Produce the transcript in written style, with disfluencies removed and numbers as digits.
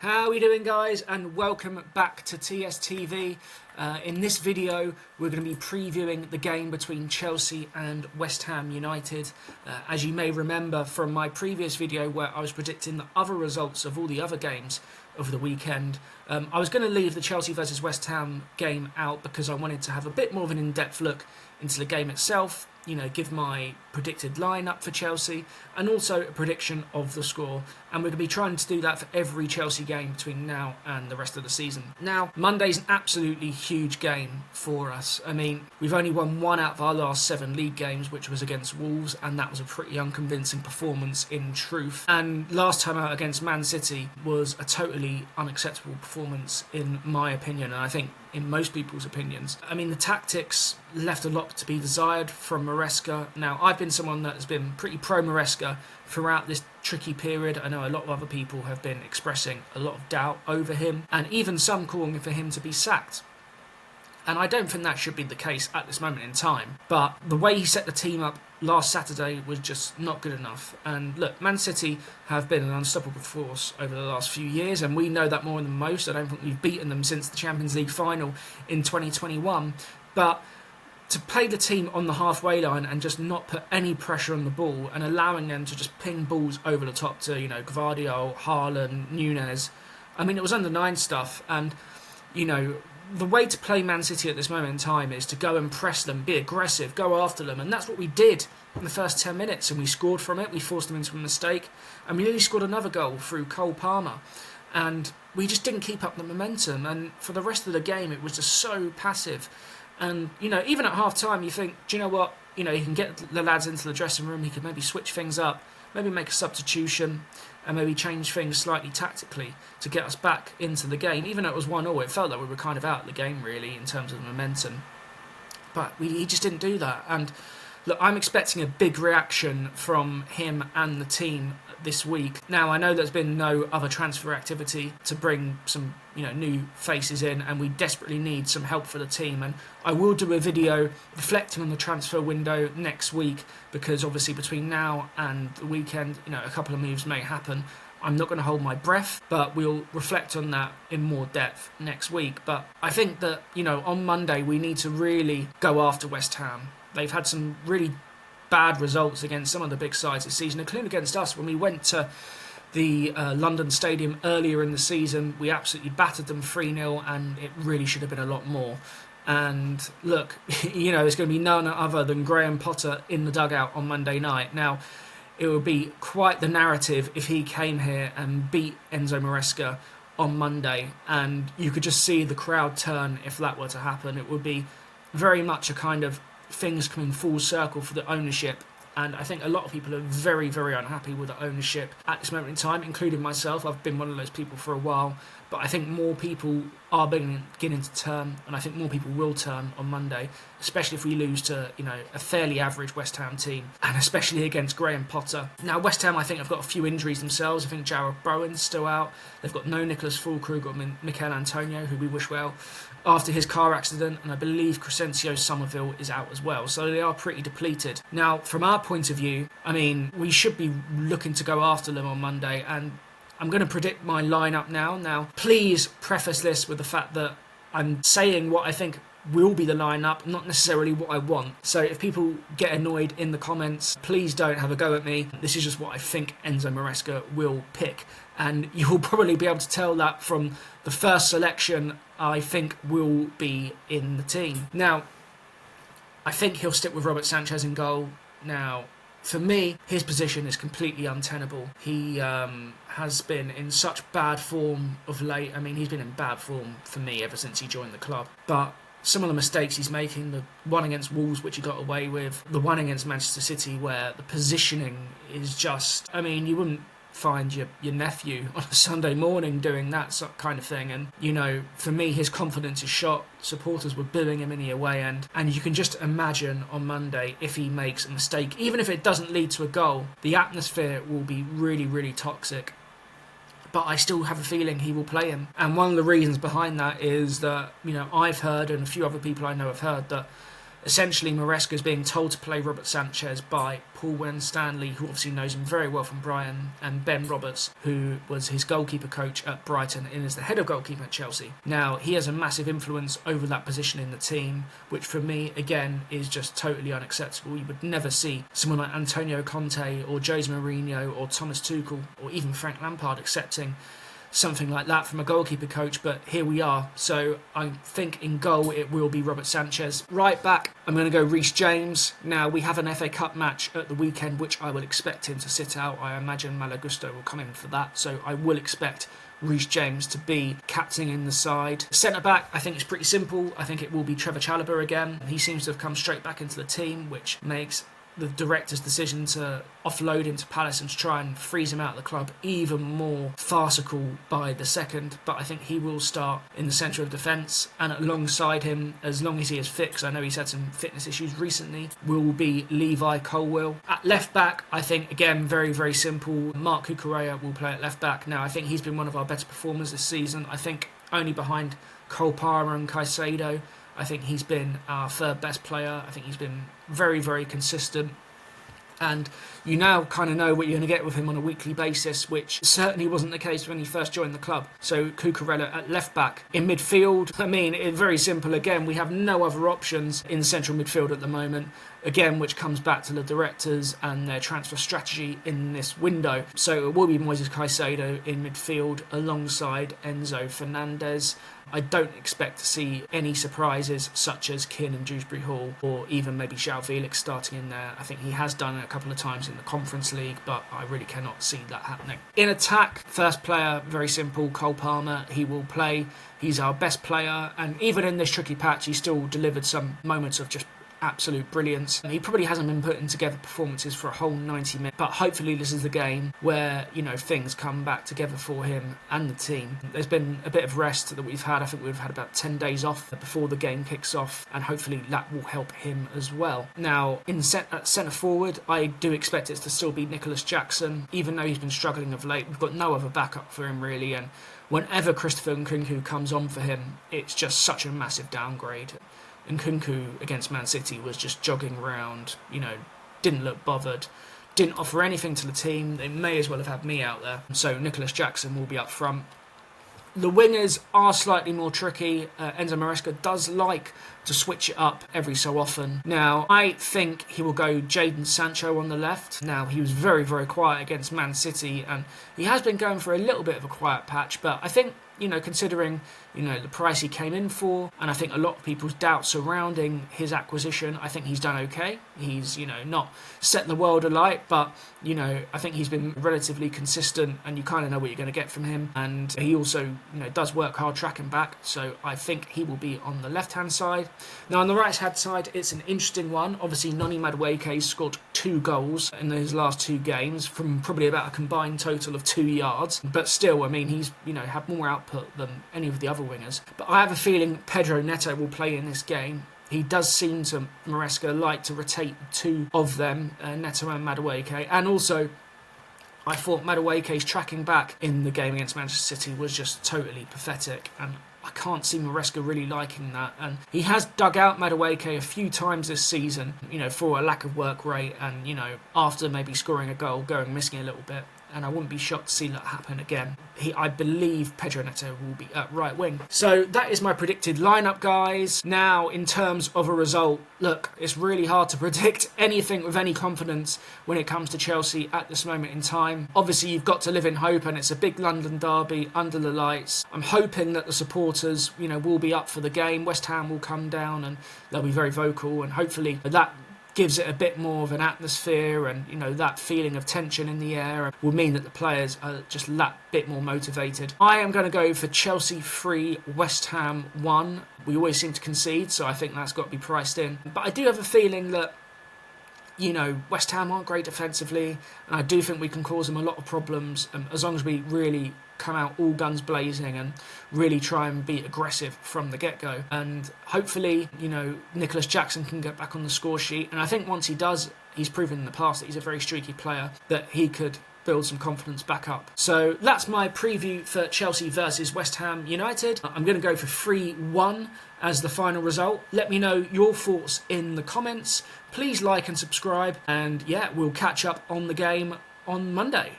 How are we doing, guys, and welcome back to TSTV. In this video we're going to be previewing the game between Chelsea and West Ham United. As you may remember from my previous video where I was predicting the other results of all the other games of the weekend, I was going to leave the Chelsea versus West Ham game out because I wanted to have a bit more of an in-depth look into the game itself, give my predicted lineup for Chelsea and also a prediction of the score. And we're going to be trying to do that for every Chelsea game between now and the rest of the season. Now, Monday's an absolutely huge game for us. I mean, we've only won one out of our last 7 league games, which was against Wolves, and that was a pretty unconvincing performance in truth. And last time out against Man City was a totally unacceptable performance in my opinion, and I think in most people's opinions. I mean, the tactics left a lot to be desired from Maresca. Now, I've been someone that has been pretty pro-Maresca throughout this tricky period. I know a lot of other people have been expressing a lot of doubt over him, and even some calling for him to be sacked. And I don't think that should be the case at this moment in time. But the way he set the team up last Saturday was just not good enough. And look, Man City have been an unstoppable force over the last few years, and we know that more than most. I don't think we've beaten them since the Champions League final in 2021. But to play the team on the halfway line and just not put any pressure on the ball and allowing them to just ping balls over the top to, Gvardiol, Haaland, Nunez. I mean, it was under 9 stuff, and, the way to play Man City at this moment in time is to go and press them, be aggressive, go after them, and that's what we did in the first 10 minutes, and we scored from it. We forced them into a mistake, and we nearly scored another goal through Cole Palmer, and we just didn't keep up the momentum, and for the rest of the game it was just so passive. And, even at half-time you think, do you know what, he can get the lads into the dressing room, he could maybe switch things up, maybe make a substitution, and maybe change things slightly tactically to get us back into the game. Even though it was 1-1, it felt like we were kind of out of the game, really, in terms of momentum. But he just didn't do that. And look, I'm expecting a big reaction from him and the team this week. Now, I know there's been no other transfer activity to bring some, new faces in, and we desperately need some help for the team. And I will do a video reflecting on the transfer window next week, because obviously between now and the weekend, a couple of moves may happen. I'm not going to hold my breath, but we'll reflect on that in more depth next week. But I think that, on Monday we need to really go after West Ham. They've had some really bad results against some of the big sides this season, including against us. When we went to the London Stadium earlier in the season, we absolutely battered them 3-0, and it really should have been a lot more. And look, it's going to be none other than Graham Potter in the dugout on Monday night. Now, it would be quite the narrative if he came here and beat Enzo Maresca on Monday, and you could just see the crowd turn if that were to happen. It would be very much a kind of things coming full circle for the ownership, and I think a lot of people are very, very unhappy with the ownership at this moment in time, including myself. I've been one of those people for a while, but I think more people are beginning to turn, and I think more people will turn on Monday, especially if we lose to, a fairly average West Ham team, and especially against Graham Potter. Now, West Ham, I think, have got a few injuries themselves. I think Jarrod Bowen's still out. They've got no Nicholas Füllkrug or Mikel Antonio, who we wish well, after his car accident, and I believe Crescencio Somerville is out as well, so they are pretty depleted. Now, from our point of view, I mean, we should be looking to go after them on Monday, and I'm going to predict my lineup now. Now, please preface this with the fact that I'm saying what I think will be the lineup, not necessarily what I want. So if people get annoyed in the comments, please don't have a go at me. This is just what I think Enzo Maresca will pick, and you will probably be able to tell that from the first selection I think will be in the team. Now, I think he'll stick with Robert Sanchez in goal. Now, for me, his position is completely untenable. He has been in such bad form of late. I mean, he's been in bad form for me ever since he joined the club. But some of the mistakes he's making, the one against Wolves, which he got away with, the one against Manchester City, where the positioning is just, I mean, you wouldn't find your nephew on a Sunday morning doing that kind of thing. And, for me, his confidence is shot. Supporters were booing him in the away end. And you can just imagine on Monday, if he makes a mistake, even if it doesn't lead to a goal, the atmosphere will be really, really toxic. But I still have a feeling he will play him. And one of the reasons behind that is that, I've heard, and a few other people I know have heard, that essentially Maresca's being told to play Robert Sanchez by Paul Winstanley, who obviously knows him very well from Brighton, and Ben Roberts, who was his goalkeeper coach at Brighton and is the head of goalkeeper at Chelsea. Now, he has a massive influence over that position in the team, which for me, again, is just totally unacceptable. You would never see someone like Antonio Conte or Jose Mourinho or Thomas Tuchel or even Frank Lampard accepting something like that from a goalkeeper coach, but here we are. So I think in goal it will be Robert Sanchez. Right back, I'm going to go Reece James. Now, we have an FA Cup match at the weekend, which I will expect him to sit out. I imagine Malagusto will come in for that, so I will expect Reece James to be captaining the side. Centre back, I think it's pretty simple. I think it will be Trevor Chalobah again. He seems to have come straight back into the team, which makes the director's decision to offload him to Palace and to try and freeze him out of the club even more farcical by the second. But I think he will start in the centre of defence, and alongside him, as long as he is fit, because I know he's had some fitness issues recently, will be Levi Colwill. At left back, I think, again, very, very simple. Mark Cucurella will play at left back. Now, I think he's been one of our better performers this season. I think only behind Cole Palmer and Caicedo. I think he's been our third best player. I think he's been very, very consistent. And you now kind of know what you're going to get with him on a weekly basis, which certainly wasn't the case when he first joined the club. So Cucurella at left back. In midfield, I mean, it's very simple. Again, we have no other options in central midfield at the moment. Again, which comes back to the directors and their transfer strategy in this window. So it will be Moises Caicedo in midfield alongside Enzo Fernandez. I don't expect to see any surprises such as Kiernan Dewsbury Hall or even maybe João Felix starting in there. I think he has done it a couple of times in the Conference League, but I really cannot see that happening. In attack, first player, very simple, Cole Palmer. He will play. He's our best player, and even in this tricky patch, he still delivered some moments of just absolute brilliance. He probably hasn't been putting together performances for a whole 90 minutes, but hopefully this is the game where, you know, things come back together for him and the team. There's been a bit of rest that we've had. I think we've had about 10 days off before the game kicks off, and hopefully that will help him as well. Now, at centre forward, I do expect it to still be Nicholas Jackson, even though he's been struggling of late. We've got no other backup for him really, and whenever Christopher Nkunku comes on for him, it's just such a massive downgrade. Nkunku against Man City was just jogging around, you know, didn't look bothered, didn't offer anything to the team. They may as well have had me out there. So Nicholas Jackson will be up front. The wingers are slightly more tricky. Enzo Maresca does like to switch it up every so often. Now, I think he will go Jadon Sancho on the left. Now, he was very, very quiet against Man City, and he has been going for a little bit of a quiet patch, but I think, you know, considering, you know, the price he came in for, and I think a lot of people's doubts surrounding his acquisition, I think he's done okay. He's, you know, not setting the world alight, but, you know, I think he's been relatively consistent, and you kind of know what you're going to get from him. And he also, you know, does work hard tracking back, so I think he will be on the left-hand side. Now, on the right-hand side, it's an interesting one. Obviously, Noni Madueke scored 2 goals in his last 2 games from probably about a combined total of 2 yards, but still, I mean, he's, you know, had more output than any of the other wingers. But I have a feeling Pedro Neto will play in this game. He does seem to, Maresca, like to rotate the 2 of them, Neto and Madueke. And also, I thought Madueke's tracking back in the game against Manchester City was just totally pathetic, and I can't see Maresca really liking that. And he has dug out Madueke a few times this season, you know, for a lack of work rate and, you know, after maybe scoring a goal, going missing a little bit. And I wouldn't be shocked to see that happen again. I believe Pedro Neto will be at right wing. So that is my predicted lineup, guys. Now, in terms of a result, look, it's really hard to predict anything with any confidence when it comes to Chelsea at this moment in time. Obviously, you've got to live in hope, and it's a big London derby under the lights. I'm hoping that the supporters, you know, will be up for the game. West Ham will come down and they'll be very vocal, and hopefully that gives it a bit more of an atmosphere, and, you know, that feeling of tension in the air will mean that the players are just that bit more motivated. I am going to go for Chelsea 3, West Ham 1. We always seem to concede, so I think that's got to be priced in. But I do have a feeling that, you know, West Ham aren't great defensively, and I do think we can cause them a lot of problems as long as we really come out all guns blazing and really try and be aggressive from the get-go. And hopefully, you know, Nicholas Jackson can get back on the score sheet. And I think once he does, he's proven in the past that he's a very streaky player, that he could build some confidence back up. So that's my preview for Chelsea versus West Ham United. I'm going to go for 3-1 as the final result. Let me know your thoughts in the comments. Please like and subscribe, and yeah, we'll catch up on the game on Monday.